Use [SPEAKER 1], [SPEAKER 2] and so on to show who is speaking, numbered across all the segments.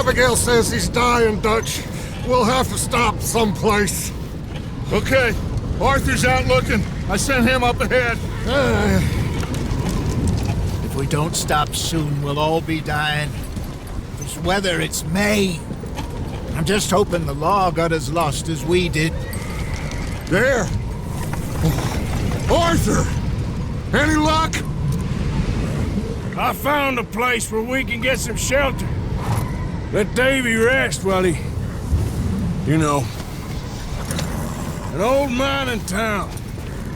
[SPEAKER 1] Abigail says he's dying, Dutch. We'll have to stop someplace.
[SPEAKER 2] Okay. Arthur's out looking. I sent him up ahead.
[SPEAKER 3] If we don't stop soon, we'll all be dying. This weather, it's May. I'm just hoping the law got as lost as we did.
[SPEAKER 1] There! Arthur! Any luck?
[SPEAKER 4] I found a place where we can get some shelter. Let Davy rest while he... You know. An old mining town.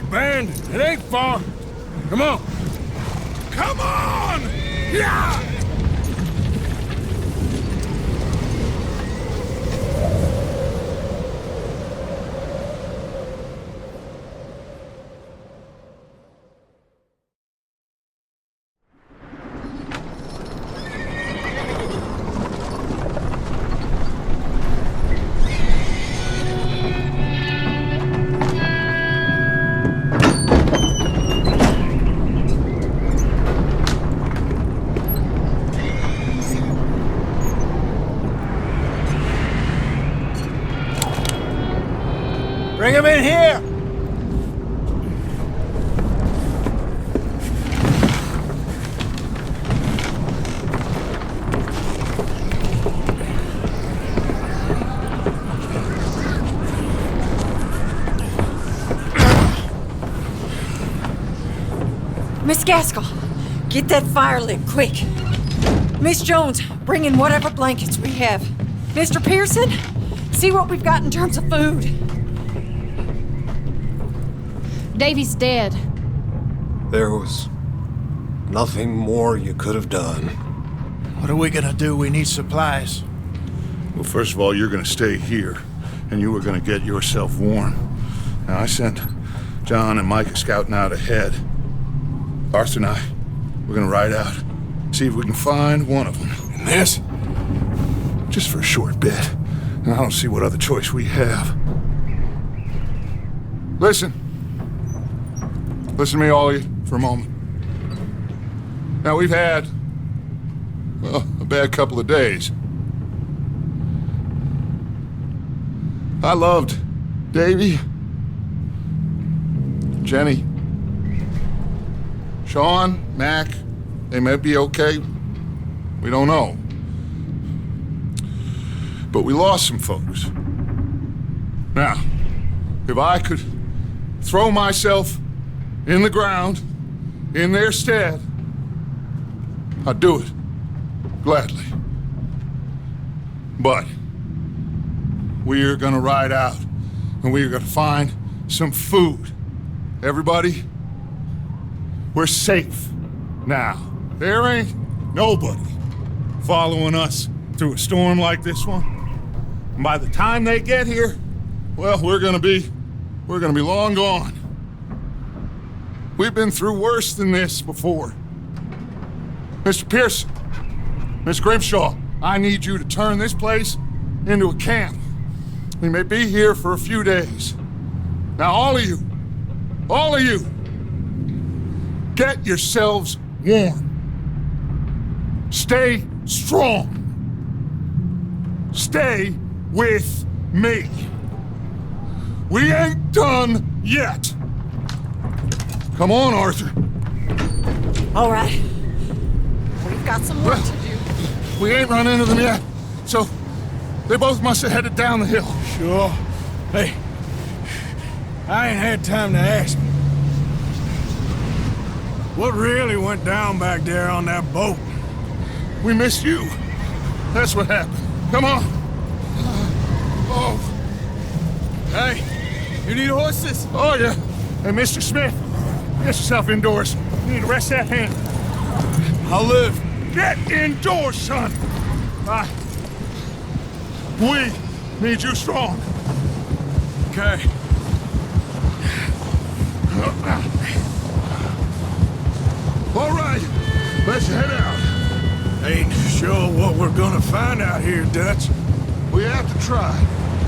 [SPEAKER 4] Abandoned. It ain't far. Come on. Come on! Yeah!
[SPEAKER 3] Bring him in here!
[SPEAKER 5] Miss Gaskell, get that fire lit, quick. Miss Jones, bring in whatever blankets we have. Mr. Pearson, see what we've got in terms of food.
[SPEAKER 6] Davy's dead.
[SPEAKER 1] There was nothing more you could have done.
[SPEAKER 3] What are we gonna do? We need supplies.
[SPEAKER 2] Well, first of all, you're gonna stay here, and you were gonna get yourself warm. Now, I sent John and Micah scouting out ahead. Arthur and I, we're gonna ride out, see if we can find one of them.
[SPEAKER 4] And this?
[SPEAKER 2] Just for a short bit. And I don't see what other choice we have. Listen to me, all of you, for a moment. Now, we've had, well, a bad couple of days. I loved Davy, Jenny, Sean, Mac. They may be okay. We don't know. But we lost some folks. Now, if I could throw myself in the ground, in their stead, I'd do it, gladly. But we're gonna ride out, and we're gonna find some food. Everybody, we're safe now. There ain't nobody following us through a storm like this one. And by the time they get here, well, we're gonna be long gone. We've been through worse than this before. Mr. Pearson, Miss Grimshaw, I need you to turn this place into a camp. We may be here for a few days. Now, all of you, get yourselves warm. Stay strong. Stay with me. We ain't done yet. Come on, Arthur.
[SPEAKER 5] All right. We've got some work to do.
[SPEAKER 2] We ain't run into them yet, so they both must have headed down the hill.
[SPEAKER 4] Sure. Hey, I ain't had time to ask. What really went down back there on that boat?
[SPEAKER 2] We missed you. That's what happened. Come on. Oh.
[SPEAKER 4] Hey, you need horses?
[SPEAKER 2] Oh, yeah. Hey, Mr. Smith, get yourself indoors. You need to rest that hand.
[SPEAKER 4] I'll live.
[SPEAKER 2] Get indoors, son. We need you strong.
[SPEAKER 4] Okay.
[SPEAKER 2] All right, let's head out.
[SPEAKER 4] Ain't sure what we're gonna find out here, Dutch.
[SPEAKER 2] We have to try.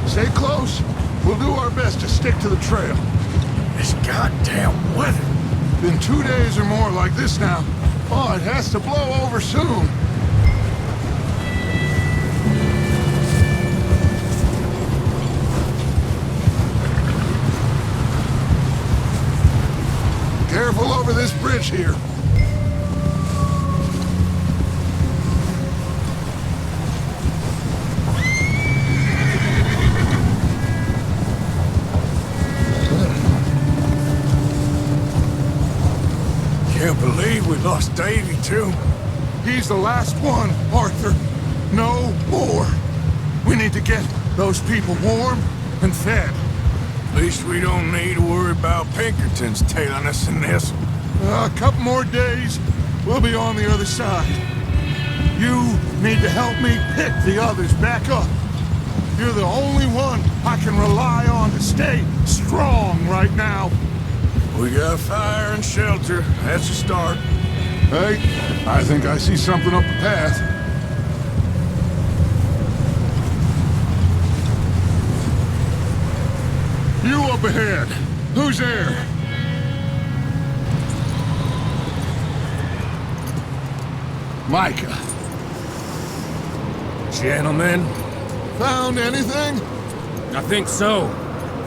[SPEAKER 2] Stay close. We'll do our best to stick to the trail.
[SPEAKER 4] This goddamn weather.
[SPEAKER 2] Been 2 days or more like this now. Oh, it has to blow over soon. Careful over this bridge here.
[SPEAKER 4] Can't believe we lost Davy, too.
[SPEAKER 2] He's the last one, Arthur. No more. We need to get those people warm and fed.
[SPEAKER 4] At least we don't need to worry about Pinkertons tailing us in this.
[SPEAKER 2] A couple more days, we'll be on the other side. You need to help me pick the others back up. You're the only one I can rely on to stay strong right now.
[SPEAKER 4] We got fire and shelter. That's a start.
[SPEAKER 2] Hey, I think I see something up the path. You up ahead. Who's there? Micah.
[SPEAKER 7] Gentlemen,
[SPEAKER 2] Found anything?
[SPEAKER 7] I think so.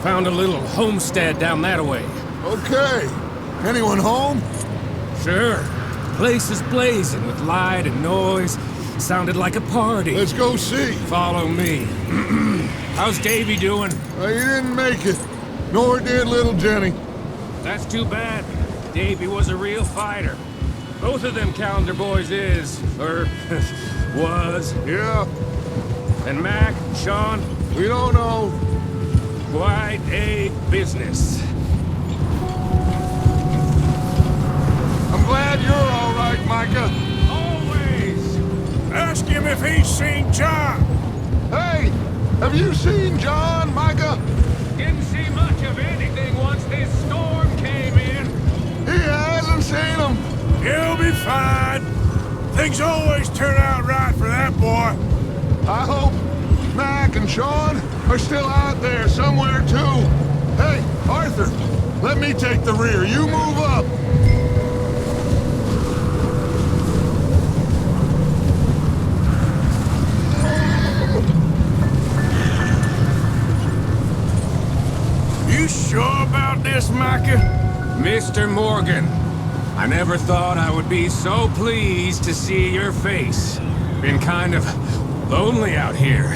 [SPEAKER 7] Found a little homestead down that way.
[SPEAKER 2] Okay. Anyone home?
[SPEAKER 7] Sure. Place is blazing with light and noise. Sounded like a party.
[SPEAKER 2] Let's go see.
[SPEAKER 7] Follow me. How's Davy doing?
[SPEAKER 2] He didn't make it. Nor did little Jenny.
[SPEAKER 7] That's too bad. Davy was a real fighter. Both of them calendar boys is, or was.
[SPEAKER 2] Yeah,
[SPEAKER 7] And Mac, Sean,
[SPEAKER 2] we don't know.
[SPEAKER 7] quite a business.
[SPEAKER 2] I'm glad you're all right, Micah.
[SPEAKER 4] Always! Ask him if he's seen John.
[SPEAKER 2] Hey, have you seen John, Micah?
[SPEAKER 7] Didn't see much of anything once this storm came in.
[SPEAKER 2] He hasn't seen him.
[SPEAKER 4] He'll be fine. Things always turn out right for that boy.
[SPEAKER 2] I hope Mac and Sean are still out there somewhere, too. Hey, Arthur, let me take the rear. You move up.
[SPEAKER 4] You sure about this, Micah?
[SPEAKER 7] Mr. Morgan, I never thought I would be so pleased to see your face. Been kind of lonely out here.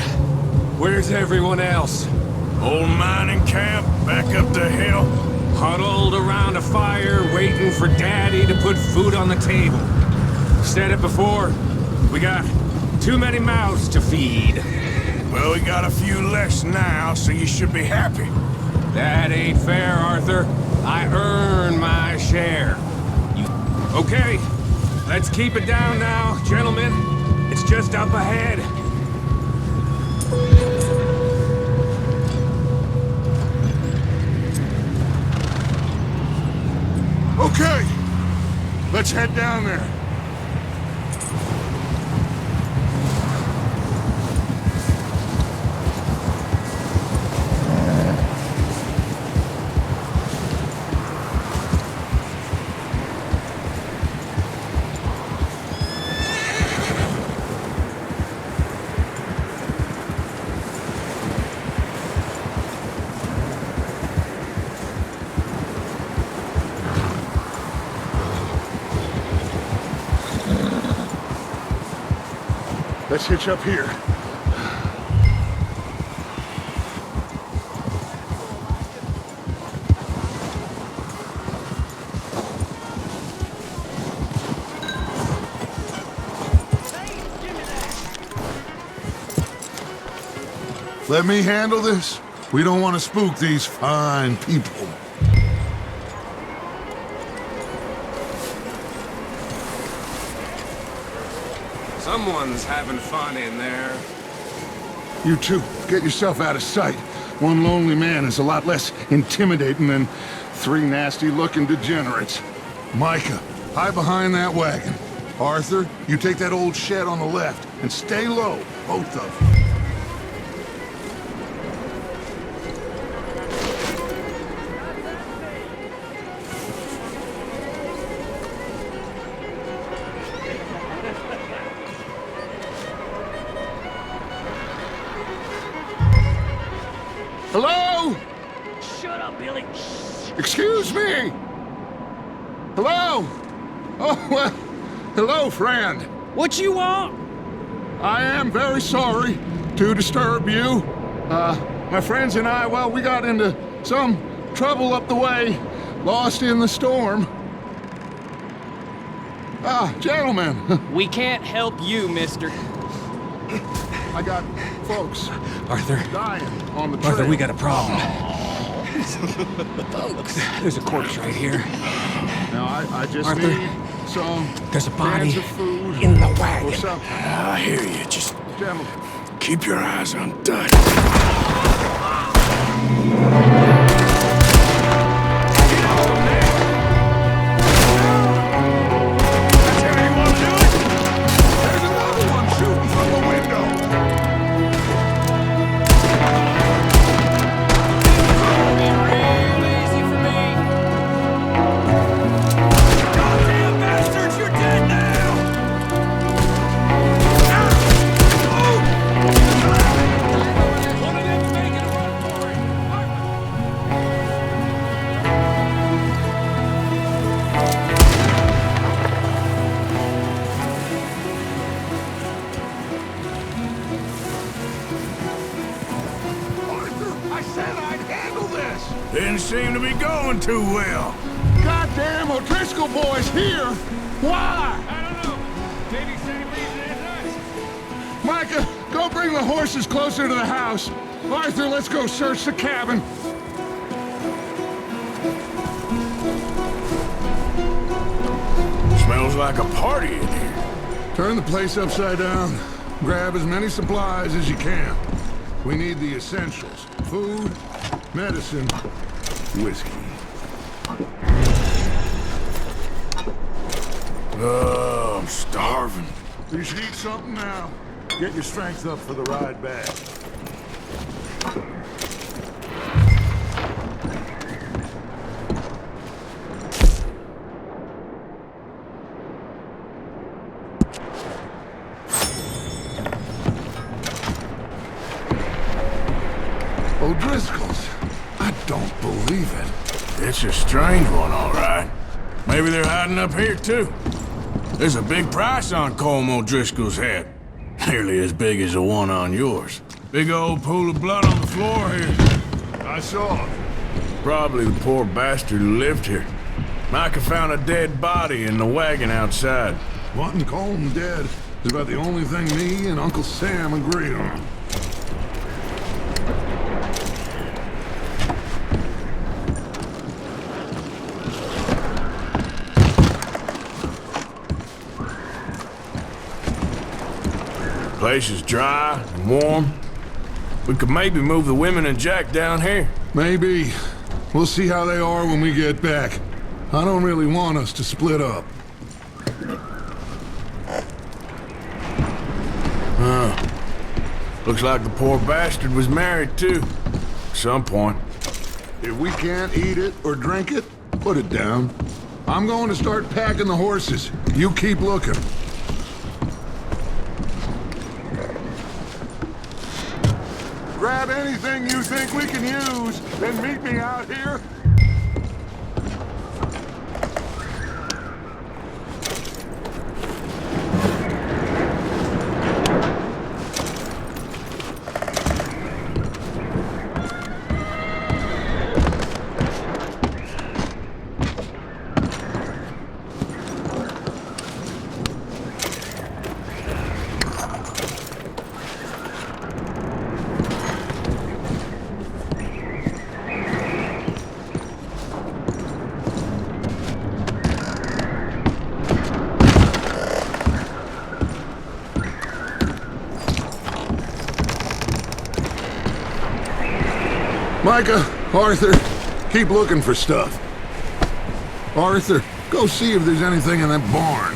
[SPEAKER 7] Where's everyone else?
[SPEAKER 4] Old mining camp back up the hill.
[SPEAKER 7] Huddled around a fire, waiting for Daddy to put food on the table. Said it before, we got too many mouths to feed.
[SPEAKER 4] Well, we got a few less now, so you should be happy.
[SPEAKER 7] That ain't fair, Arthur. I earn my share. Okay, let's keep it down now, gentlemen. It's just up ahead.
[SPEAKER 2] Okay, let's head down there. Let's hitch up here. Let me handle this. We don't want to spook these fine people.
[SPEAKER 7] Someone's having fun in there.
[SPEAKER 2] You two, get yourself out of sight. One lonely man is a lot less intimidating than three nasty-looking degenerates. Micah, hide behind that wagon. Arthur, you take that old shed on the left, and stay low, both of you. Hello?
[SPEAKER 8] Shut up, Billy.
[SPEAKER 2] Excuse me? Hello? Oh, well, hello, friend.
[SPEAKER 4] What you want?
[SPEAKER 2] I am very sorry to disturb you. My friends and I, well, we got into some trouble up the way, lost in the storm. Gentlemen,
[SPEAKER 8] We can't help you, mister.
[SPEAKER 2] I got folks
[SPEAKER 7] Arthur,
[SPEAKER 2] dying on the trail.
[SPEAKER 7] Arthur, we got a problem. Folks, there's a corpse right here.
[SPEAKER 2] Now, I just
[SPEAKER 7] Arthur,
[SPEAKER 2] need some
[SPEAKER 7] there's a body
[SPEAKER 2] cans of food
[SPEAKER 7] in the
[SPEAKER 2] or
[SPEAKER 7] wagon.
[SPEAKER 2] something.
[SPEAKER 4] I hear you. Just
[SPEAKER 2] Gentlemen.
[SPEAKER 4] keep your eyes on Dutch.
[SPEAKER 2] There's another one shooting from the window. Arthur, I said I'd handle this.
[SPEAKER 4] Didn't seem to be going too well.
[SPEAKER 2] Goddamn O'Driscoll boys here. Why?
[SPEAKER 7] I don't know. Maybe same reason as us.
[SPEAKER 2] Micah, go bring the horses closer to the house. Arthur, let's go search the cabin.
[SPEAKER 4] Smells like a party in here.
[SPEAKER 2] Turn the place upside down. Grab as many supplies as you can. We need the essentials. Food, medicine, whiskey.
[SPEAKER 4] Oh, I'm starving.
[SPEAKER 2] You should eat something now. Get your strength up for the ride back. O'Driscoll's. I don't believe it.
[SPEAKER 4] It's a strange one, all right. Maybe they're hiding up here, too. There's a big price on Colm O'Driscoll's head. Nearly as big as the one on yours. Big old pool of blood on the floor here.
[SPEAKER 2] I saw it.
[SPEAKER 4] Probably the poor bastard who lived here. Micah found a dead body in the wagon outside.
[SPEAKER 2] Wanting Colm dead is about the only thing me and Uncle Sam agree on.
[SPEAKER 4] Place is dry and warm. We could maybe move the women and Jack down here.
[SPEAKER 2] Maybe. We'll see how they are when we get back. I don't really want us to split up.
[SPEAKER 4] Looks like the poor bastard was married, too. At some point.
[SPEAKER 2] If we can't eat it or drink it, put it down. I'm going to start packing the horses. You keep looking. Grab anything you think we can use, then meet me out here. Micah, Arthur, keep looking for stuff. Arthur, go see if there's anything in that barn.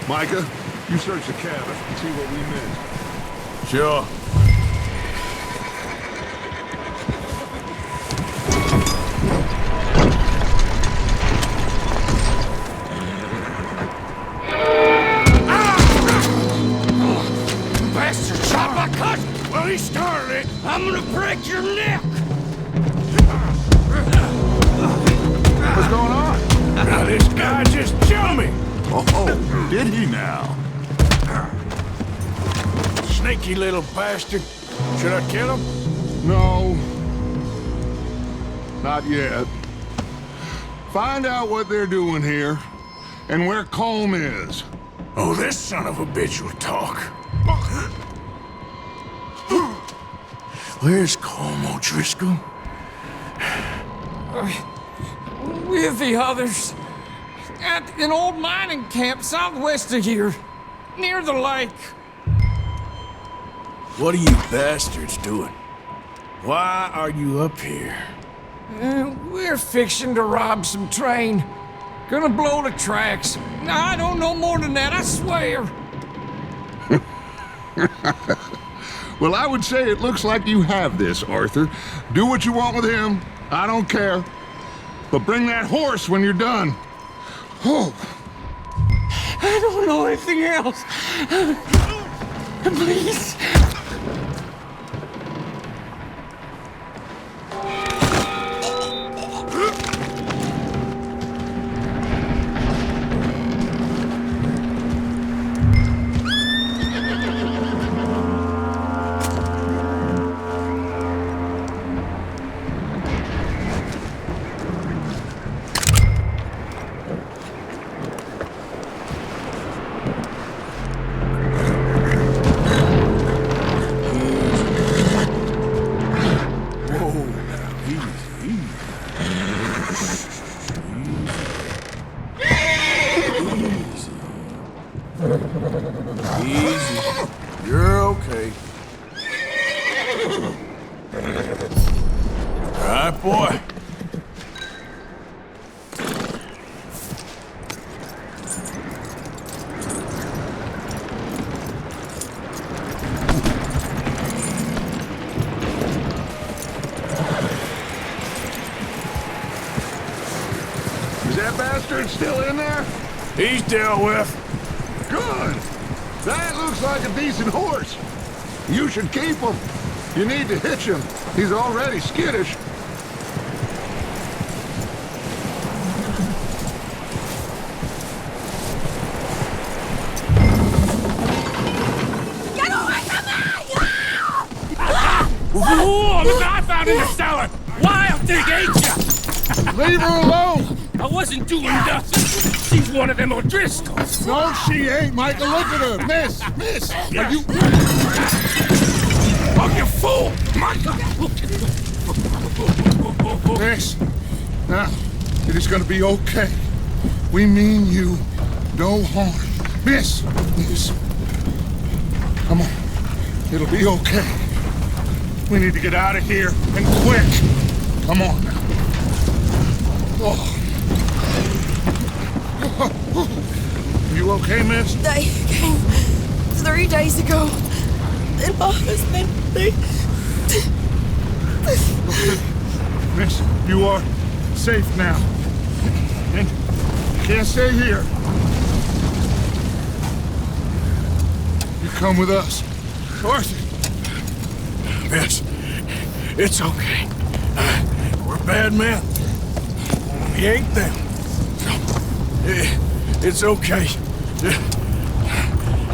[SPEAKER 2] Micah, you search the cabin and see what we missed.
[SPEAKER 4] Sure. Bastard shot my cousin! Well, he started it. I'm gonna break your neck!
[SPEAKER 2] What's going on?
[SPEAKER 4] Now, this guy
[SPEAKER 2] did he now?
[SPEAKER 4] Sneaky little bastard. Should I kill him?
[SPEAKER 2] No. Not yet. Find out what they're doing here, and where Colm is.
[SPEAKER 4] Oh, this son of a bitch will talk. Where's Colm O'Driscoll?
[SPEAKER 9] With the others. At an old mining camp southwest of here. Near the lake.
[SPEAKER 4] What are you bastards doing? Why are you up here?
[SPEAKER 9] We're fixing to rob some train. Gonna blow the tracks. I don't know more than that, I swear.
[SPEAKER 2] Well, I would say it looks like you have this, Arthur. Do what you want with him. I don't care. But bring that horse when you're done. Oh.
[SPEAKER 9] I don't know anything else. Please.
[SPEAKER 4] Easy. You're okay. All right, boy.
[SPEAKER 2] Is that bastard still in there?
[SPEAKER 4] He's dealt with.
[SPEAKER 2] Good. That looks like a decent horse. You should keep him. You need to hitch him. He's already skittish.
[SPEAKER 5] Get away from me!
[SPEAKER 7] Whoa, look, I found in the cellar! Wild thing, ain't ya?
[SPEAKER 2] Leave her alone!
[SPEAKER 7] I wasn't doing nothing. She's one of them O'Driscolls.
[SPEAKER 2] No, she ain't, Michael. Look at her. Miss, are you...
[SPEAKER 7] Oh, you fool! Michael!
[SPEAKER 2] Miss, now, it is gonna be okay. We mean you no harm. Miss, come on. It'll be okay. We need to get out of here, and quick. Come on now. Oh. You okay, miss?
[SPEAKER 10] They came 3 days ago. And my husband,
[SPEAKER 2] Miss, you are safe now. And you can't stay here. You come with us. Arthur.
[SPEAKER 4] Miss, it's okay. We're bad men. We ain't them. It's okay.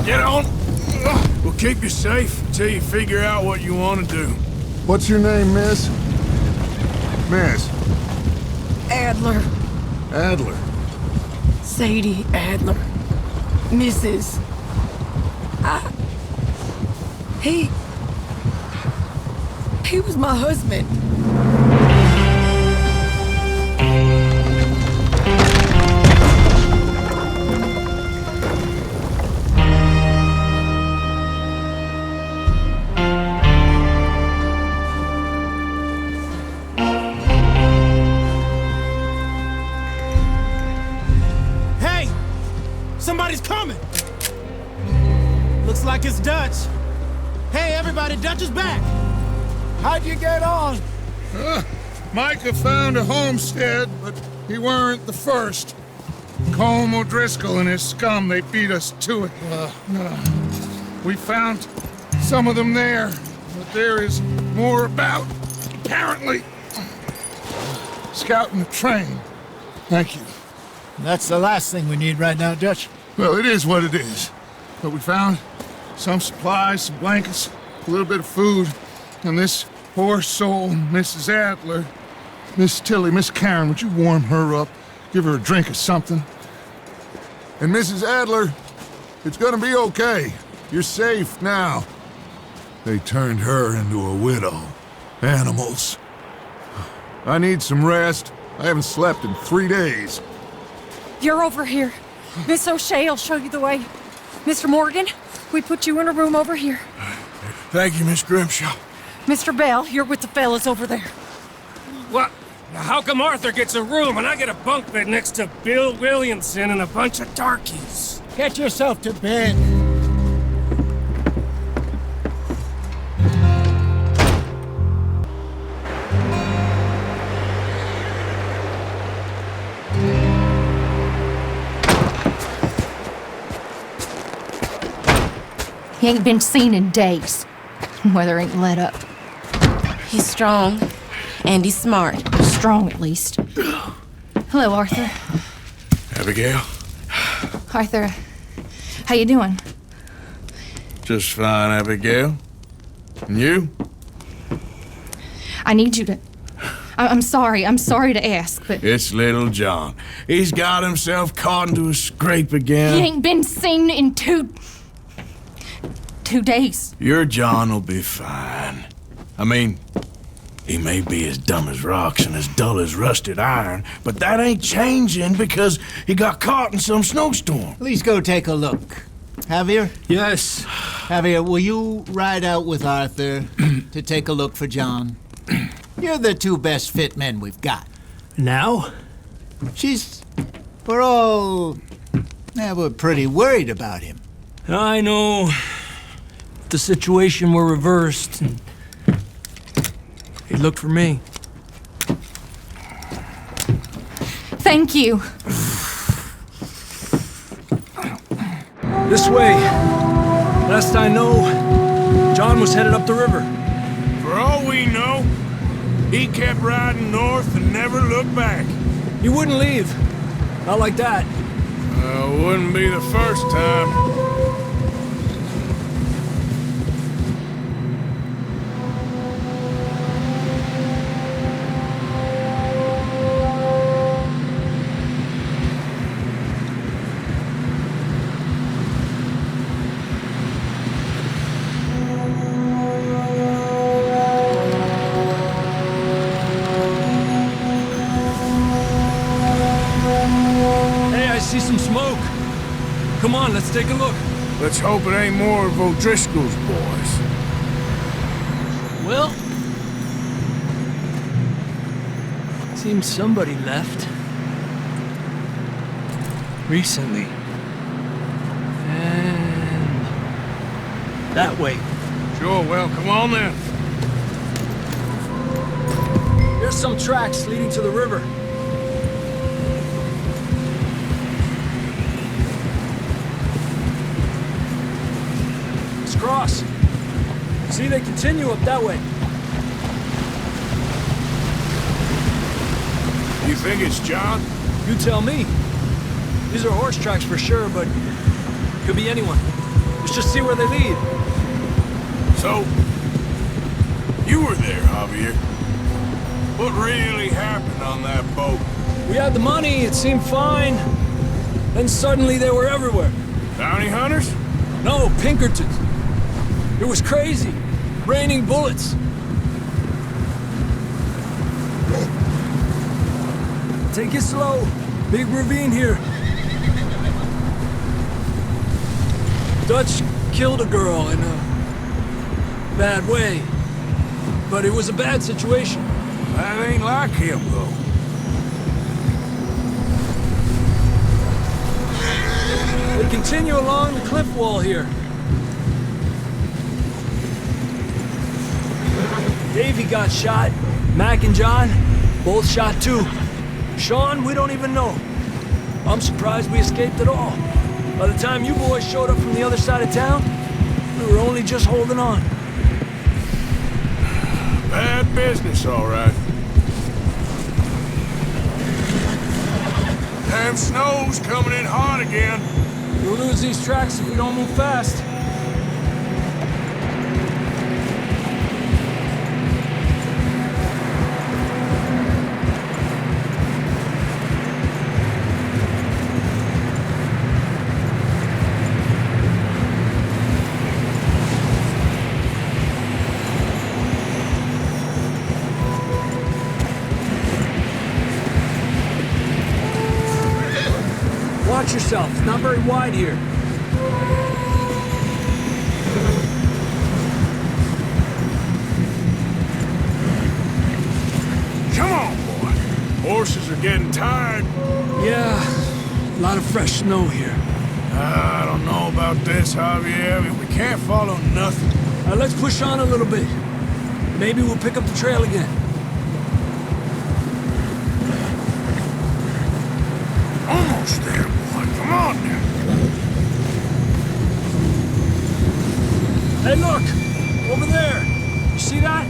[SPEAKER 4] Get on. We'll keep you safe until you figure out what you want to do.
[SPEAKER 2] What's your name, miss? Miss.
[SPEAKER 10] Adler,
[SPEAKER 2] Adler.
[SPEAKER 10] Sadie Adler, Mrs. He was my husband.
[SPEAKER 11] Hey! Somebody's coming! Looks like it's Dutch. Hey, everybody, Dutch is back!
[SPEAKER 3] How'd you get on?
[SPEAKER 2] Micah found a homestead, but he weren't the first. Colm O'Driscoll and his scum, they beat us to it. We found some of them there, but there is more about, apparently. Scouting the train. Thank you.
[SPEAKER 3] That's the last thing we need right now, Dutch.
[SPEAKER 2] Well, it is what it is. But we found some supplies, some blankets, a little bit of food, and this poor soul, Mrs. Adler. Miss Tilly, Miss Karen, would you warm her up? Give her a drink or something? And Mrs. Adler, it's gonna be okay. You're safe now. They turned her into a widow. Animals. I need some rest. I haven't slept in 3 days.
[SPEAKER 5] You're over here. Miss O'Shea will show you the way. Mr. Morgan, we put you in a room over here.
[SPEAKER 4] Thank you, Miss Grimshaw.
[SPEAKER 5] Mr. Bell, you're with the fellas over there.
[SPEAKER 4] What? How come Arthur gets a room and I get a bunk bed next to Bill Williamson and a bunch of darkies?
[SPEAKER 3] Get yourself to bed.
[SPEAKER 6] He ain't been seen in days. Weather ain't let up.
[SPEAKER 10] He's strong, and he's smart.
[SPEAKER 6] Strong, at least. Hello, Arthur.
[SPEAKER 4] Abigail?
[SPEAKER 6] Arthur, how you doing?
[SPEAKER 4] Just fine, Abigail. And you?
[SPEAKER 6] I need you to... I'm sorry to ask, but...
[SPEAKER 4] It's little John. He's got himself caught into a scrape again.
[SPEAKER 6] He ain't been seen in 2 days.
[SPEAKER 4] Your John will be fine. I mean, he may be as dumb as rocks and as dull as rusted iron, but that ain't changing because he got caught in some snowstorm.
[SPEAKER 3] Please go take a look. Javier?
[SPEAKER 8] Yes.
[SPEAKER 3] Javier, will you ride out with Arthur to take a look for John? You're the 2 best fit men we've got.
[SPEAKER 8] Now?
[SPEAKER 3] We're pretty worried about him.
[SPEAKER 8] I know. If the situation were reversed, and he'd look for me.
[SPEAKER 6] Thank you.
[SPEAKER 8] This way. Last I know, John was headed up the river.
[SPEAKER 4] For all we know, he kept riding north and never looked back.
[SPEAKER 8] He wouldn't leave. Not like that.
[SPEAKER 4] Wouldn't be the first time.
[SPEAKER 8] See some smoke. Come on, let's take a look.
[SPEAKER 4] Let's hope it ain't more of O'Driscoll's boys.
[SPEAKER 8] Well, seems somebody left. Recently. And that way.
[SPEAKER 4] Sure, well, come on then.
[SPEAKER 8] There's some tracks leading to the river. Cross. See, they continue up that way.
[SPEAKER 4] You think it's John?
[SPEAKER 8] You tell me. These are horse tracks for sure, but could be anyone. Let's just see where they lead.
[SPEAKER 4] So, you were there, Javier. What really happened on that boat?
[SPEAKER 8] We had the money, it seemed fine. Then suddenly they were everywhere.
[SPEAKER 4] Bounty hunters?
[SPEAKER 8] No, Pinkertons. It was crazy. Raining bullets. Take it slow. Big ravine here. Dutch killed a girl in a bad way. But it was a bad situation.
[SPEAKER 4] That ain't like him, though.
[SPEAKER 8] They continue along the cliff wall here. Davey got shot. Mac and John, both shot too. Sean, we don't even know. I'm surprised we escaped at all. By the time you boys showed up from the other side of town, we were only just holding on.
[SPEAKER 4] Bad business, all right. Damn snow's coming in hot again.
[SPEAKER 8] We'll lose these tracks if we don't move fast. Watch yourself. It's not very wide here.
[SPEAKER 4] Come on, boy. Horses are getting tired.
[SPEAKER 8] Yeah, a lot of fresh snow here.
[SPEAKER 4] I don't know about this, Javier. We can't follow nothing.
[SPEAKER 8] Let's push on a little bit. Maybe we'll pick up the trail again.
[SPEAKER 4] Almost there, boy. Come on now.
[SPEAKER 8] Hey, look! Over there! You see that?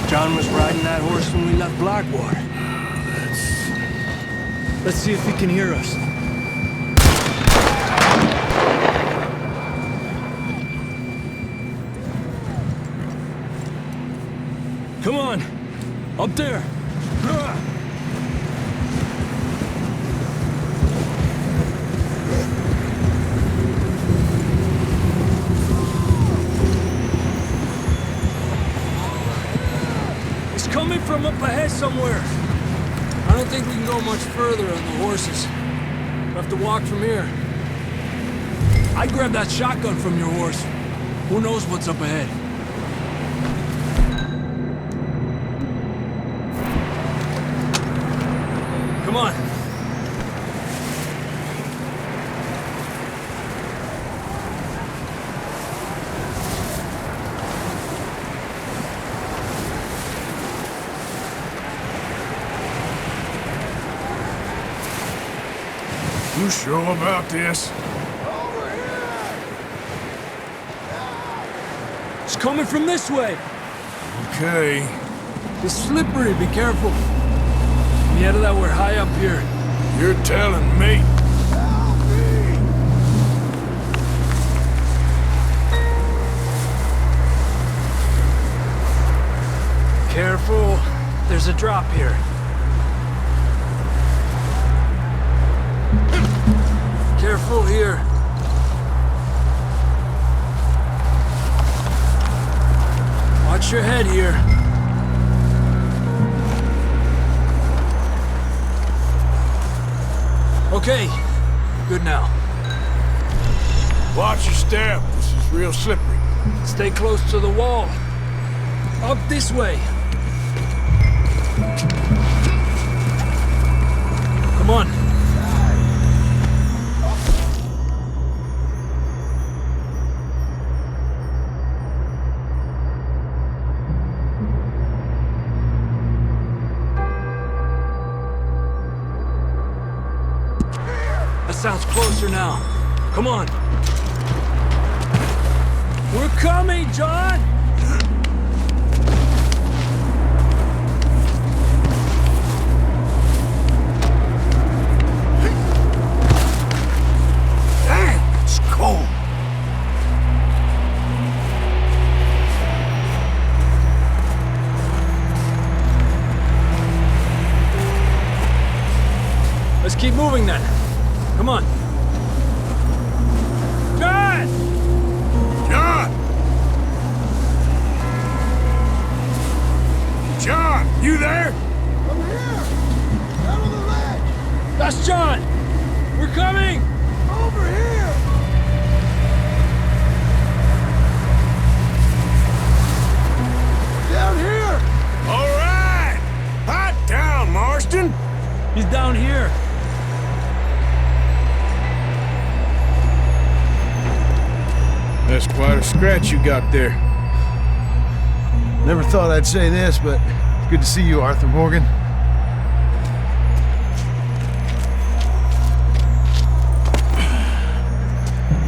[SPEAKER 8] John was riding that horse when we left Blackwater. Let's see if he can hear us. Come on! Up there! It's coming from up ahead somewhere. I don't think we can go much further on the horses. We'll have to walk from here. I'd grab that shotgun from your horse. Who knows what's up ahead? Come on.
[SPEAKER 4] You sure about this?
[SPEAKER 8] It's coming from this way.
[SPEAKER 4] Okay.
[SPEAKER 8] It's slippery, be careful. Yeah, that we're high up here.
[SPEAKER 4] You're telling me.
[SPEAKER 8] Careful. There's a drop here. Careful here. Watch your head here. Okay, good now.
[SPEAKER 4] Watch your step. This is real slippery.
[SPEAKER 8] Stay close to the wall. Up this way. Come on. That sounds closer now. Come on. We're coming, John!
[SPEAKER 4] Dang, it's cold.
[SPEAKER 8] Let's keep moving then. Come on. John!
[SPEAKER 4] John! John, you there?
[SPEAKER 2] I'm here! Down on the ledge!
[SPEAKER 8] That's John! We're coming!
[SPEAKER 2] Over here! Down here!
[SPEAKER 4] All right! Hot down, Marston!
[SPEAKER 8] He's down here.
[SPEAKER 4] That's quite a scratch you got there.
[SPEAKER 11] Never thought I'd say this, but it's good to see you, Arthur Morgan.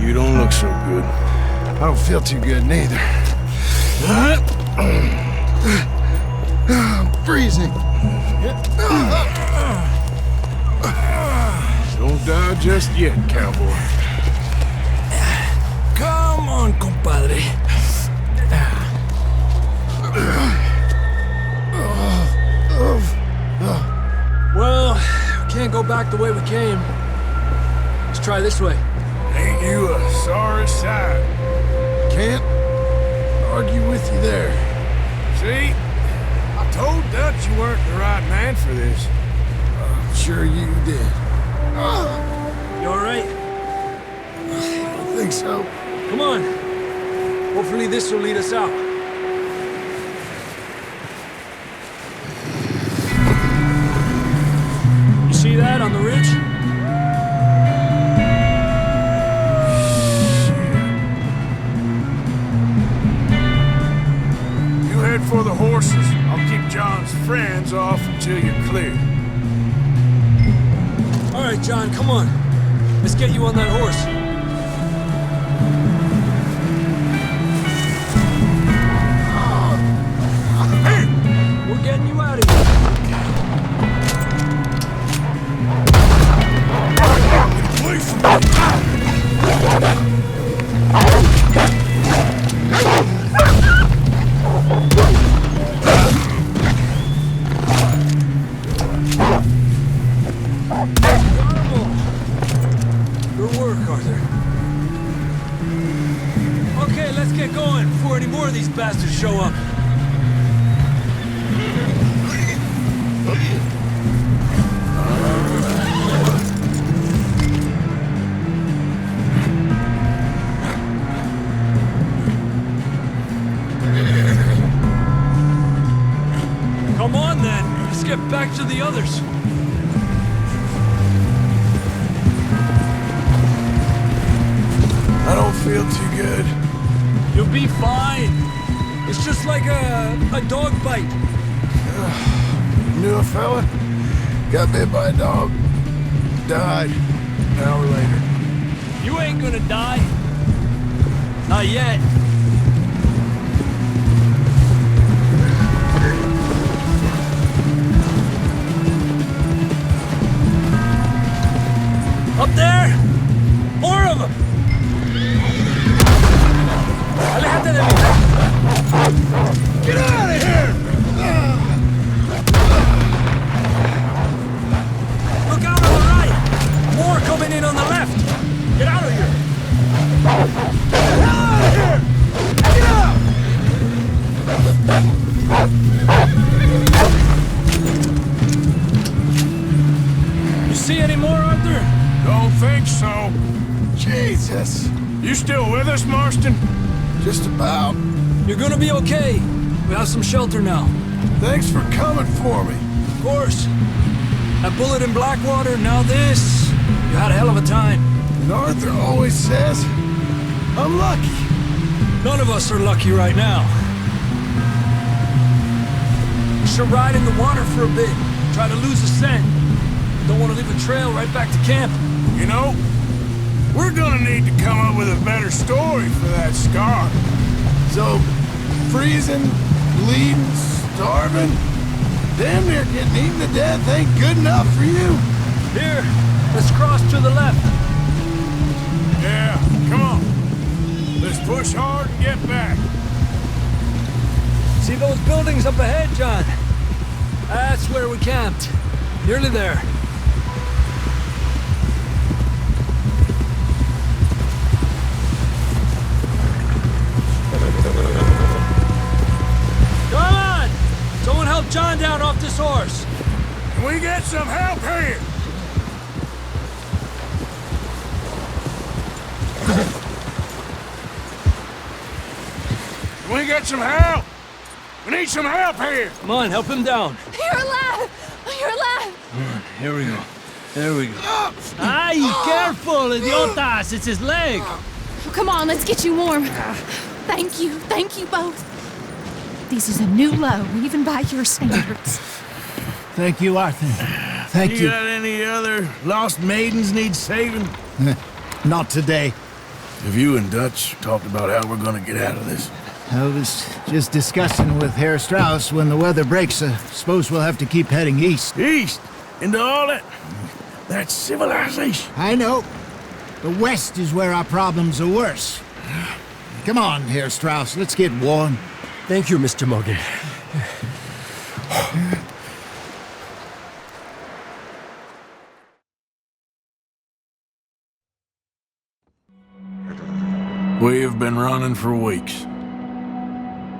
[SPEAKER 4] You don't look so good.
[SPEAKER 11] I don't feel too good, neither. I'm freezing.
[SPEAKER 4] just yet, cowboy.
[SPEAKER 8] Come on, compadre. Well, can't go back the way we came. Let's try this way.
[SPEAKER 4] Ain't you a sorry sight?
[SPEAKER 2] Can't argue with you there.
[SPEAKER 4] See? I told Dutch you weren't the right man for this.
[SPEAKER 2] I'm sure you did.
[SPEAKER 8] You alright?
[SPEAKER 2] I don't think so.
[SPEAKER 8] Come on. Hopefully this will lead us out. You see that on the ridge?
[SPEAKER 4] You head for the horses. I'll keep John's friends off until you're clear.
[SPEAKER 8] All right, John, come on. Let's get you on that horse. Hey! We're getting you out of here.
[SPEAKER 4] Away from me!
[SPEAKER 8] Good work, Arthur. Okay, let's get going before any more of these bastards show up. Come on, then. Let's get back to the others.
[SPEAKER 4] I don't feel too good.
[SPEAKER 8] You'll be fine. It's just like a dog bite.
[SPEAKER 2] Knew a fella? Got bit by a dog. Died an hour later.
[SPEAKER 8] You ain't gonna die. Not yet. Up there! More of them! Aléjate de mí! Get out of here! Look out on the right! More coming in on the left! Get out of here! Get out of here! Get out! You see any more, Arthur?
[SPEAKER 4] Don't think so.
[SPEAKER 2] Jesus!
[SPEAKER 4] You still with us, Marston?
[SPEAKER 2] Just about.
[SPEAKER 8] You're gonna be okay. We have some shelter now.
[SPEAKER 2] Thanks for coming for me.
[SPEAKER 8] Of course. That bullet in Blackwater, now this. You had a hell of a time.
[SPEAKER 2] And Arthur always says, I'm lucky.
[SPEAKER 8] None of us are lucky right now. We should ride in the water for a bit. Try to lose the scent. Don't want to leave a trail right back to camp.
[SPEAKER 4] You know, we're gonna need to come up with a better story for that scar.
[SPEAKER 2] So, freezing, bleeding, starving, damn near getting eaten to death ain't good enough for you.
[SPEAKER 8] Here, let's cross to the left.
[SPEAKER 4] Yeah, come on. Let's push hard and get back.
[SPEAKER 8] See those buildings up ahead, John? That's where we camped. Nearly there. Come on! Someone help John down off this horse.
[SPEAKER 4] Can we get some help here? Can we get some help? We need some help here.
[SPEAKER 8] Come on, help him down.
[SPEAKER 10] You're alive! You're alive!
[SPEAKER 8] Here we go. There we go. Ay, careful, idiotas! It's his leg.
[SPEAKER 10] Come on, let's get you warm. Thank you both.
[SPEAKER 6] This is a new low, even by your standards.
[SPEAKER 3] Thank you, Arthur. Thank you.
[SPEAKER 4] got any other lost maidens need saving?
[SPEAKER 3] Not today.
[SPEAKER 2] Have you and Dutch talked about how we're gonna get out of this?
[SPEAKER 3] I was just discussing with Herr Strauss when the weather breaks. Suppose we'll have to keep heading east.
[SPEAKER 4] East? Into all that? That's civilization.
[SPEAKER 3] I know. The West is where our problems are worse. Come on, Herr Strauss, let's get warm.
[SPEAKER 12] Thank you, Mr. Morgan.
[SPEAKER 4] We have been running for weeks.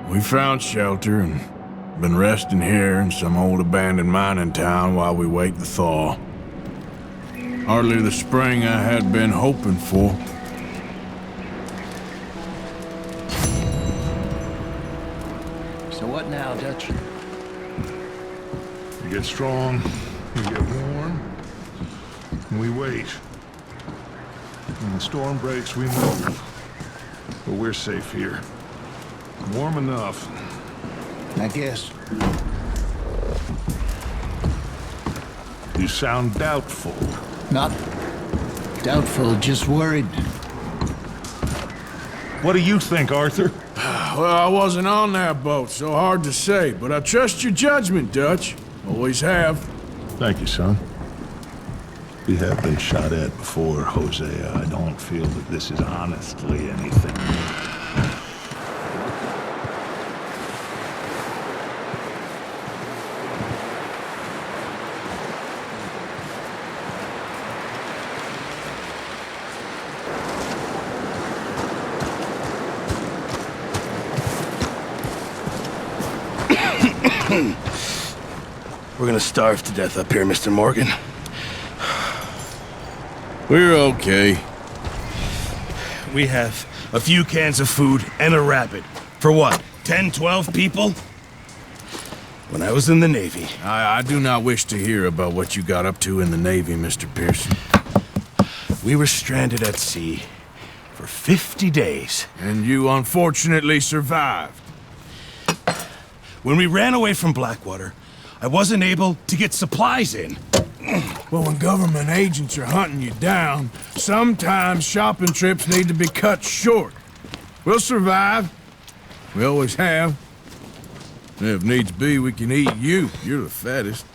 [SPEAKER 4] We found shelter and been resting here in some old abandoned mining town while we wait the thaw. Hardly the spring I had been hoping for.
[SPEAKER 12] So what now, Dutch?
[SPEAKER 2] We get strong, we get warm, and we wait. When the storm breaks, we move. But we're safe here. Warm enough.
[SPEAKER 3] I guess.
[SPEAKER 2] You sound doubtful.
[SPEAKER 3] Not doubtful, just worried.
[SPEAKER 2] What do you think, Arthur?
[SPEAKER 4] Well, I wasn't on that boat, so hard to say, but I trust your judgment, Dutch. Always have.
[SPEAKER 2] Thank you, son. We have been shot at before, Hosea. I don't feel that this is honestly anything.
[SPEAKER 12] We're gonna starve to death up here, Mr. Morgan.
[SPEAKER 4] We're okay.
[SPEAKER 12] We have a few cans of food and a rabbit. For what, 10, 12 people? When I was in the Navy.
[SPEAKER 4] I do not wish to hear about what you got up to in the Navy, Mr. Pearson.
[SPEAKER 12] We were stranded at sea for 50 days.
[SPEAKER 4] And you unfortunately survived.
[SPEAKER 12] When we ran away from Blackwater, I wasn't able to get supplies in.
[SPEAKER 4] Well, when government agents are hunting you down, sometimes shopping trips need to be cut short. We'll survive. We always have. And if needs be, we can eat you. You're the fattest.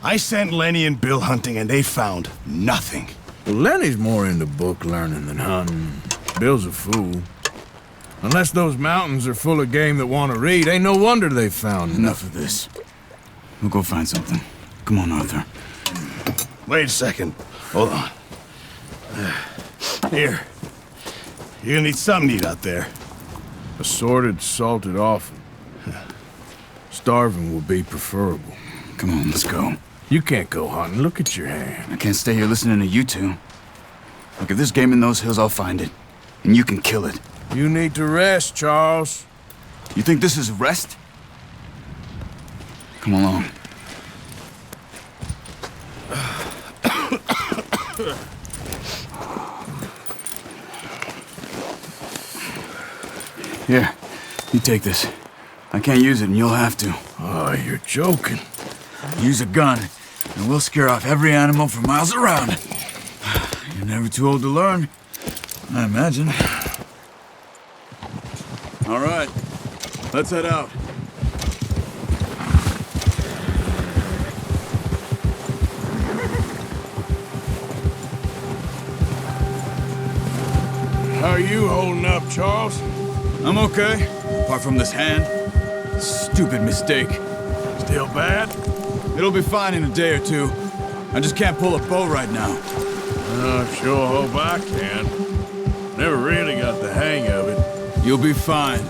[SPEAKER 12] I sent Lenny and Bill hunting, and they found nothing.
[SPEAKER 4] Well, Lenny's more into book learning than hunting. Bill's a fool. Unless those mountains are full of game that want to read, ain't no wonder they found
[SPEAKER 13] Enough of this. We'll go find something. Come on, Arthur.
[SPEAKER 12] Wait a second. Hold on. Here. You're gonna need something to eat out there.
[SPEAKER 4] Assorted, salted offal. Starving will be preferable.
[SPEAKER 13] Come on, let's go.
[SPEAKER 4] You can't go hunting. Look at your hand.
[SPEAKER 13] I can't stay here listening to you two. Look, if there's game in those hills, I'll find it. And you can kill it.
[SPEAKER 4] You need to rest, Charles.
[SPEAKER 13] You think this is rest? Come along. Here, you take this. I can't use it, and you'll have to.
[SPEAKER 4] Oh, you're joking.
[SPEAKER 13] Use a gun, and we'll scare off every animal for miles around. You're never too old to learn, I imagine. All right, let's head out.
[SPEAKER 4] How are you holding up, Charles?
[SPEAKER 13] I'm okay, apart from this hand. Stupid mistake.
[SPEAKER 4] Still bad?
[SPEAKER 13] It'll be fine in a day or two. I just can't pull a bow right now.
[SPEAKER 4] I sure hope I can. Never really got the hang of it.
[SPEAKER 13] You'll be fine.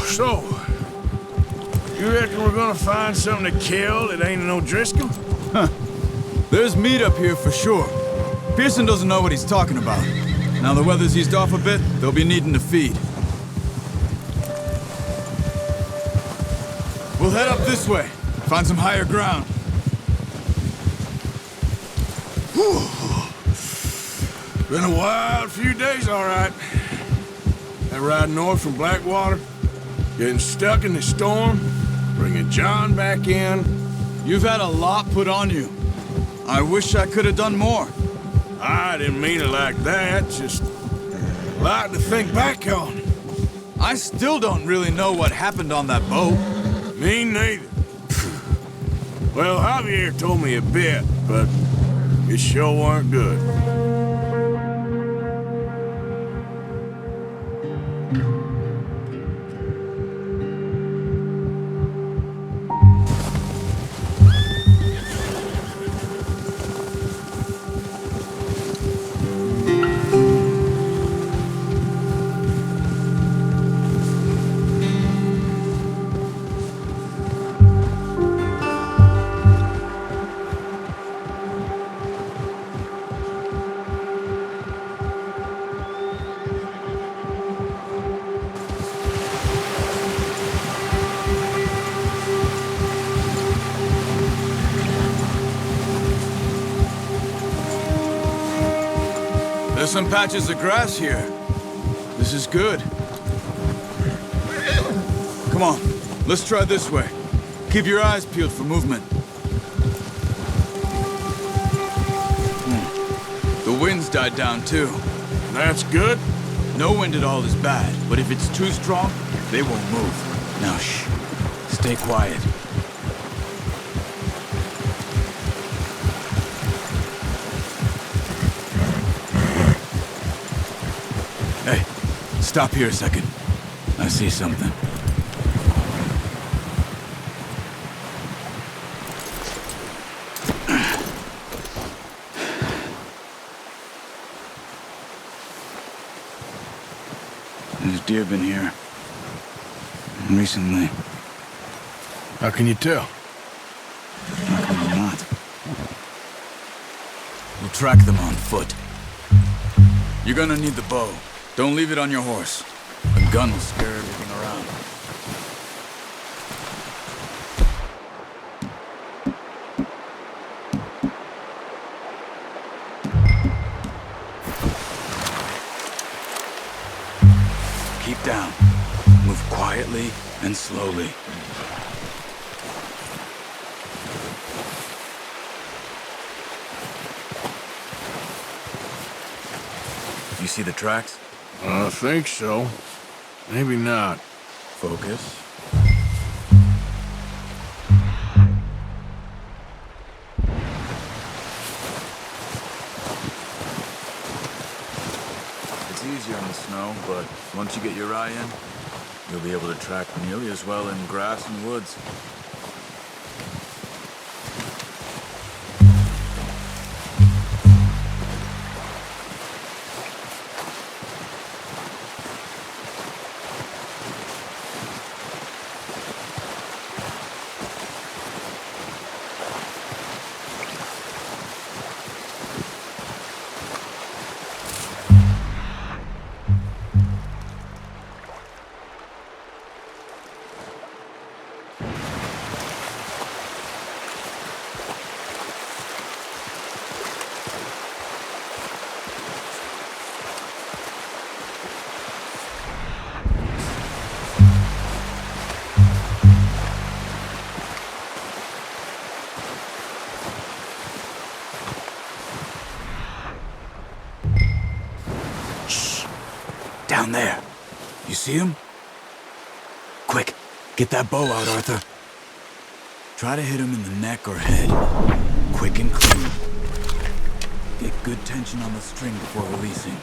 [SPEAKER 4] So, you reckon we're gonna find something to kill that ain't no Driscoll?
[SPEAKER 13] Huh. There's meat up here for sure. Pearson doesn't know what he's talking about. Now the weather's eased off a bit, they'll be needing to feed. We'll head up this way, find some higher ground.
[SPEAKER 4] Whew. Been a wild few days, all right. That ride north from Blackwater, getting stuck in the storm, bringing John back in.
[SPEAKER 13] You've had a lot put on you. I wish I could have done more.
[SPEAKER 4] I didn't mean it like that, just a lot to think back on.
[SPEAKER 13] I still don't really know what happened on that boat.
[SPEAKER 4] Me neither. Well, Javier told me a bit. but it sure weren't good.
[SPEAKER 13] There's some patches of grass here. This is good. Come on, let's try this way. Keep your eyes peeled for movement. The wind's died down too.
[SPEAKER 4] That's good.
[SPEAKER 13] No wind at all is bad, but if it's too strong, they won't move. Now shh, stay quiet. Hey, stop here a second. I see something. There's deer been here. Recently.
[SPEAKER 4] How can you tell?
[SPEAKER 13] How come you're not? We'll track them on foot. You're gonna need the bow. Don't leave it on your horse. A gun will scare everything around. Keep down. Move quietly and slowly. You see the tracks?
[SPEAKER 4] I think so. Maybe not.
[SPEAKER 13] Focus. It's easier in the snow, but once you get your eye in, you'll be able to track nearly as well in grass and woods. Down there. You see him? Quick, get that bow out, Arthur. Try to hit him in the neck or head. Quick and clean. Get good tension on the string before releasing.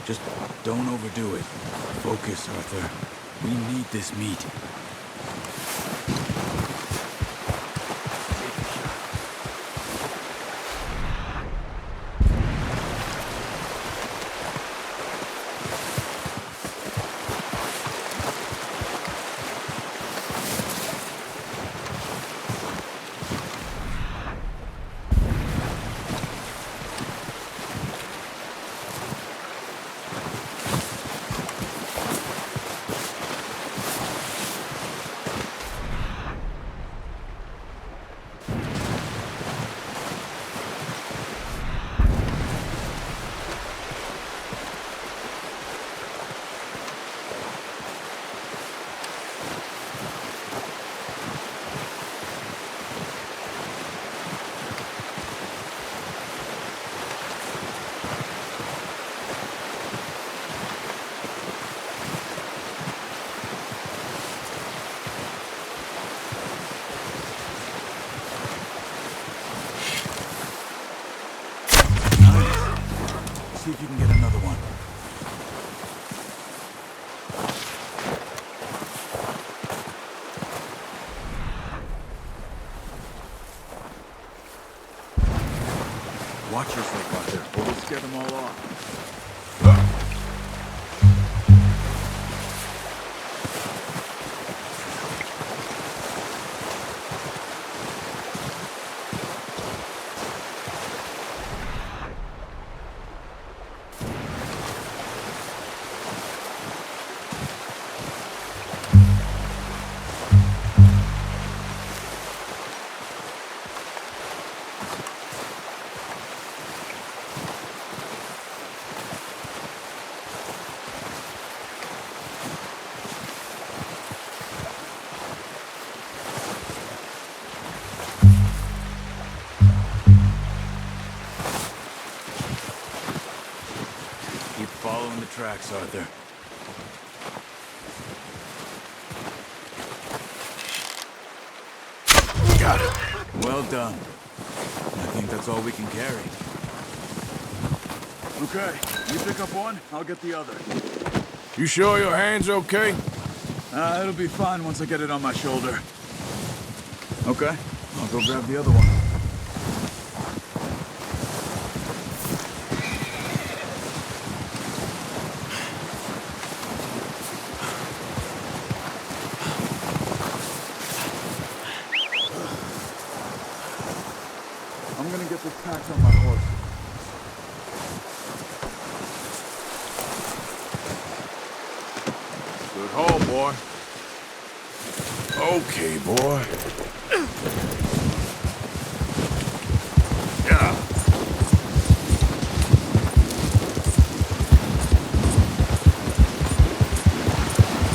[SPEAKER 13] Just don't overdo it. Focus, Arthur. We need this meat. See if you can get another one. Watch yourself out there, or we'll scare them all off. Following the tracks, Arthur.
[SPEAKER 4] Got it.
[SPEAKER 13] Well done. I think that's all we can carry. Okay, you pick up one, I'll get the other.
[SPEAKER 4] You sure your hand's okay?
[SPEAKER 13] It'll be fine once I get it on my shoulder. Okay, I'll go grab the other one. I'm gonna get this packed on my horse.
[SPEAKER 4] Good haul, boy. Okay, boy. Yeah.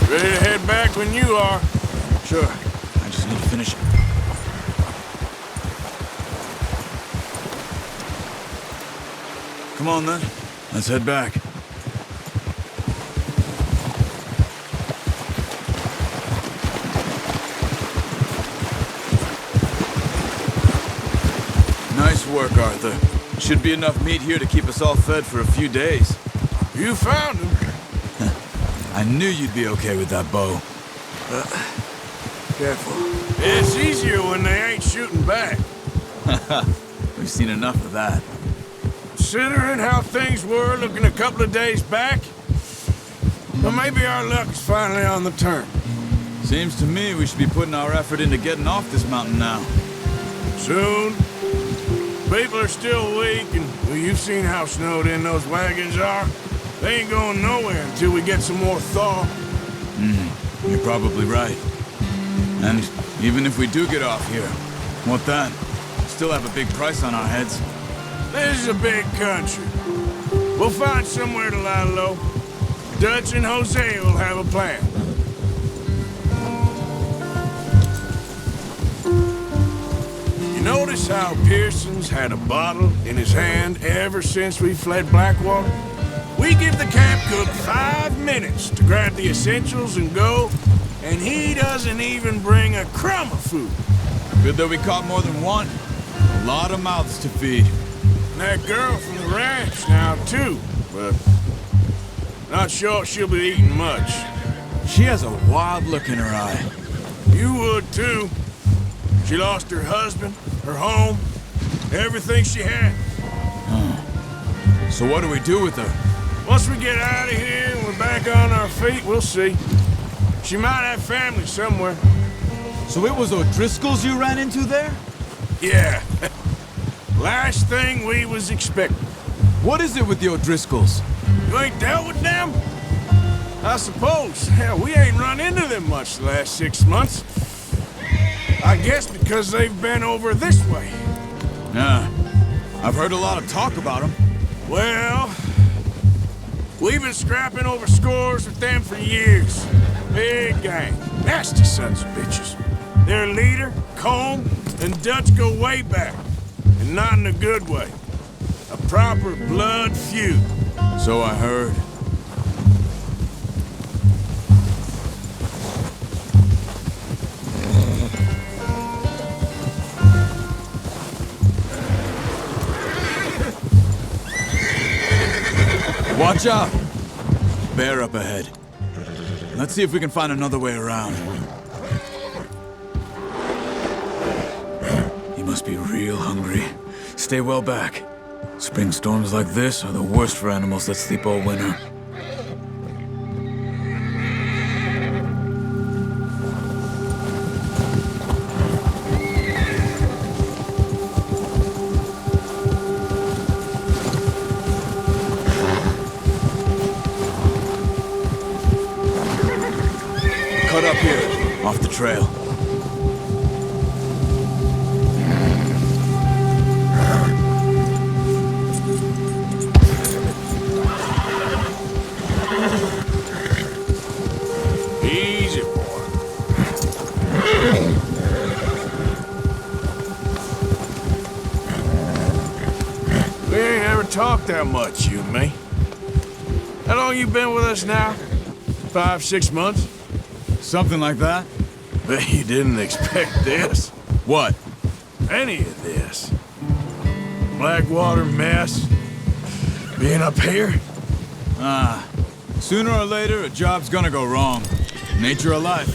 [SPEAKER 4] Ready to head back when you are.
[SPEAKER 13] Sure. I just need to finish it. Come on, then. Let's head back. Nice work, Arthur. Should be enough meat here to keep us all fed for a few days.
[SPEAKER 4] You found him.
[SPEAKER 13] I knew you'd be okay with that bow.
[SPEAKER 4] Careful. It's easier when they ain't shooting back.
[SPEAKER 13] We've seen enough of that.
[SPEAKER 4] Considering how things were looking a couple of days back, well, maybe our luck is finally on the turn.
[SPEAKER 13] Seems to me we should be putting our effort into getting off this mountain now.
[SPEAKER 4] Soon. People are still weak, and well, you've seen how snowed in those wagons are. They ain't going nowhere until we get some more thaw.
[SPEAKER 13] You're probably right. And even if we do get off here, what then? Still have a big price on our heads.
[SPEAKER 4] This is a big country. We'll find somewhere to lie low. Dutch and Jose will have a plan. You notice how Pearson's had a bottle in his hand ever since we fled Blackwater? We give the camp cook 5 minutes to grab the essentials and go, and he doesn't even bring a crumb of food.
[SPEAKER 13] Good that we caught more than one. A lot of mouths to feed.
[SPEAKER 4] And that girl from the ranch now, too, but not sure she'll be eating much.
[SPEAKER 13] She has a wild look in her eye.
[SPEAKER 4] You would, too. She lost her husband, her home, everything she had.
[SPEAKER 13] So what do we do with her?
[SPEAKER 4] Once we get out of here and we're back on our feet, we'll see. She might have family somewhere.
[SPEAKER 13] So it was O'Driscoll's you ran into there?
[SPEAKER 4] Yeah. Last thing we was expecting.
[SPEAKER 13] What is it with the O'Driscolls?
[SPEAKER 4] You ain't dealt with them? I suppose. Hell, we ain't run into them much the last 6 months. I guess because they've been over this way.
[SPEAKER 13] Yeah. I've heard a lot of talk about them.
[SPEAKER 4] Well, we've been scrapping over scores with them for years. Big gang. Nasty sons of bitches. Their leader, Combe, and Dutch go way back. And not in a good way. A proper blood feud.
[SPEAKER 13] So I heard. Watch out! Bear up ahead. Let's see if we can find another way around. He must be real hungry. Stay well back. Spring storms like this are the worst for animals that sleep all winter. Cut up here, off the trail.
[SPEAKER 4] Easy, boy. We ain't ever talked that much, you and me. How long you been with us now? 5, 6 months?
[SPEAKER 13] Something like that?
[SPEAKER 4] Bet you didn't expect this.
[SPEAKER 13] What?
[SPEAKER 4] Any of this. Blackwater mess. Being up here?
[SPEAKER 13] Sooner or later, a job's gonna go wrong. Nature of life.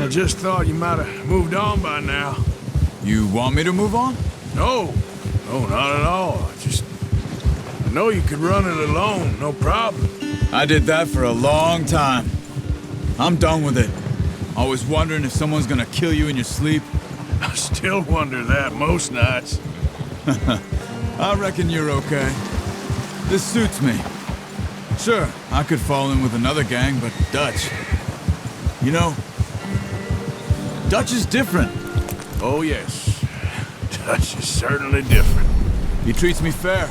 [SPEAKER 4] I just thought you might have moved on by now.
[SPEAKER 13] You want me to move on?
[SPEAKER 4] No. No, not at all. I know you could run it alone, no problem.
[SPEAKER 13] I did that for a long time. I'm done with it. Always wondering if someone's gonna kill you in your sleep.
[SPEAKER 4] I still wonder that most nights.
[SPEAKER 13] I reckon you're okay. This suits me. Sure, I could fall in with another gang, but Dutch... You know, Dutch is different.
[SPEAKER 4] Oh, yes. Dutch is certainly different.
[SPEAKER 13] He treats me fair.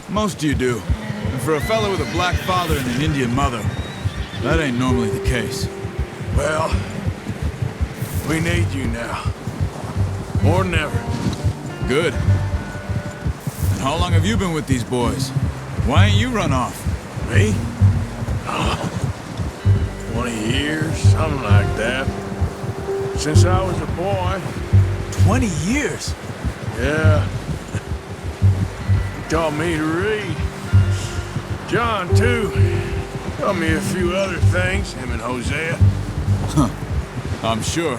[SPEAKER 13] Most of you do. And for a fella with a black father and an Indian mother, that ain't normally the case.
[SPEAKER 4] Well, we need you now. More than ever.
[SPEAKER 13] Good. And how long have you been with these boys? Why ain't you run off?
[SPEAKER 4] Me? 20 years, something like that. Since I was a boy.
[SPEAKER 13] 20 years?
[SPEAKER 4] Yeah. He taught me to read. John, too. Taught me a few other things, him and Hosea.
[SPEAKER 13] Huh. I'm sure.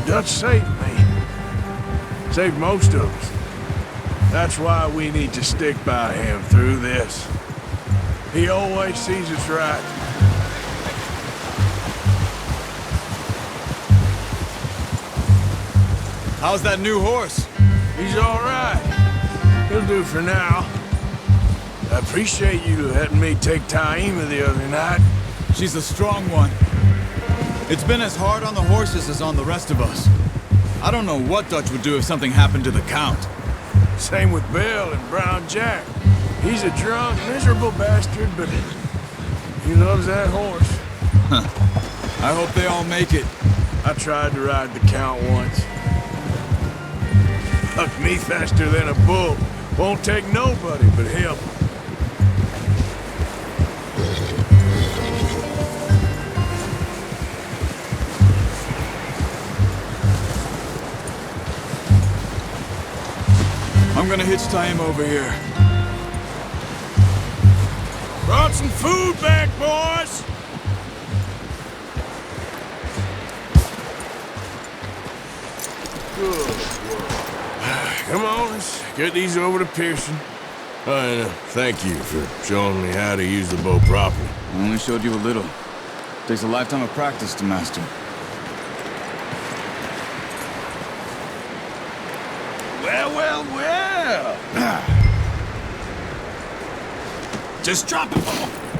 [SPEAKER 4] Dutch saved me. Saved most of us. That's why we need to stick by him through this. He always sees us right.
[SPEAKER 13] How's that new horse?
[SPEAKER 4] He's all right. He'll do for now. I appreciate you letting me take Taima the other night.
[SPEAKER 13] She's a strong one. It's been as hard on the horses as on the rest of us. I don't know what Dutch would do if something happened to the Count.
[SPEAKER 4] Same with Bill and Brown Jack. He's a drunk, miserable bastard, but he loves that horse.
[SPEAKER 13] Huh. I hope they all make it.
[SPEAKER 4] I tried to ride the Count once. Bucked me faster than a bull. Won't take nobody but him.
[SPEAKER 13] I'm gonna hitch Taima over here.
[SPEAKER 4] Brought some food back, boys! Good work. Come on, let's get these over to Pearson. And thank you for showing me how to use the bow properly.
[SPEAKER 13] I only showed you a little. Takes a lifetime of practice to master.
[SPEAKER 4] Well. Just drop it.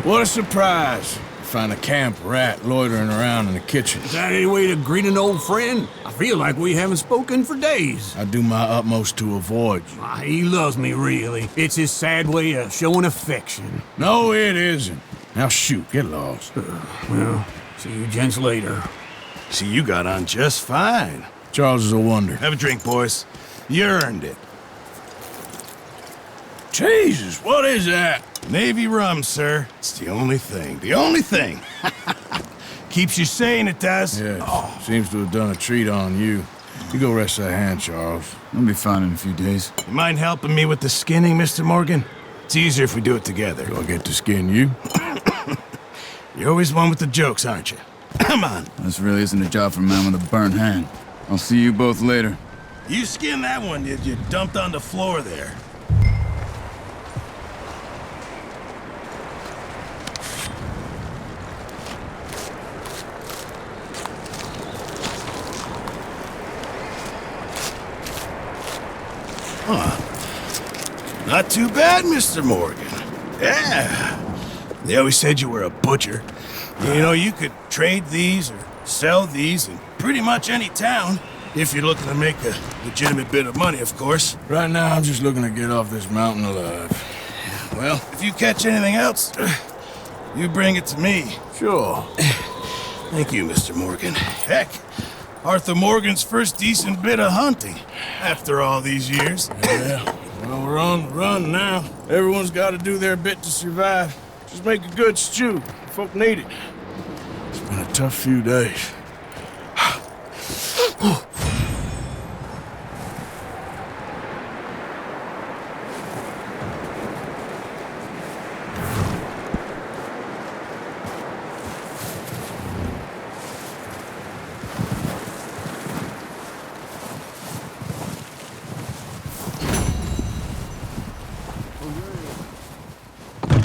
[SPEAKER 4] What a surprise. Find a camp rat loitering around in the kitchen.
[SPEAKER 9] Is that any way to greet an old friend? I feel like we haven't spoken for days.
[SPEAKER 4] I do my utmost to avoid you.
[SPEAKER 9] He loves me, really. It's his sad way of showing affection.
[SPEAKER 4] No, it isn't. Now shoot, get lost.
[SPEAKER 9] Well, see you gents later.
[SPEAKER 4] See, you got on just fine. Charles is a wonder.
[SPEAKER 12] Have a drink, boys.
[SPEAKER 4] You earned it. Jesus, what is that?
[SPEAKER 12] Navy rum, sir. It's the only thing. The only thing. Keeps you sane, it does.
[SPEAKER 4] Yes, seems to have done a treat on you. You go rest that hand, Charles.
[SPEAKER 13] I'll be fine in a few days.
[SPEAKER 12] You mind helping me with the skinning, Mr. Morgan? It's easier if we do it together.
[SPEAKER 4] Do I get to skin you?
[SPEAKER 12] You're always one with the jokes, aren't you? Come on.
[SPEAKER 13] This really isn't a job for a man with a burnt hand. I'll see you both later.
[SPEAKER 12] You skinned that one, did you? Dumped on the floor there. Huh. Not too bad, Mr. Morgan. Yeah. They always said you were a butcher. You know, you could trade these or sell these in pretty much any town. If you're looking to make a legitimate bit of money, of course.
[SPEAKER 4] Right now, I'm just looking to get off this mountain alive.
[SPEAKER 12] Well, if you catch anything else, you bring it to me.
[SPEAKER 4] Sure.
[SPEAKER 12] Thank you, Mr. Morgan. Heck, Arthur Morgan's first decent bit of hunting after all these years.
[SPEAKER 4] Yeah, well, we're on the run now. Everyone's got to do their bit to survive. Just make a good stew. Folk need it. It's been a tough few days.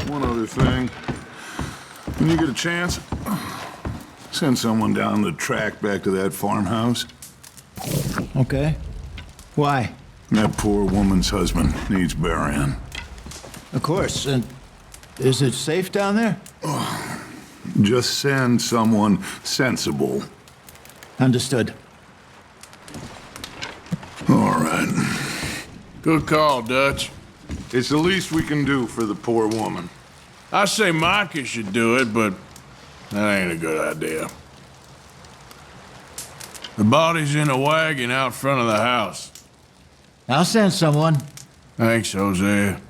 [SPEAKER 2] One other thing. When you get a chance, send someone down the track back to that farmhouse.
[SPEAKER 3] Okay. Why?
[SPEAKER 2] That poor woman's husband needs burying.
[SPEAKER 3] Of course. And is it safe down there?
[SPEAKER 2] Just send someone sensible.
[SPEAKER 3] Understood.
[SPEAKER 2] All right.
[SPEAKER 4] Good call, Dutch.
[SPEAKER 2] It's the least we can do for the poor woman.
[SPEAKER 4] I say Micah should do it, but that ain't a good idea. The body's in a wagon out front of the house.
[SPEAKER 3] I'll send someone.
[SPEAKER 4] Thanks, Hosea.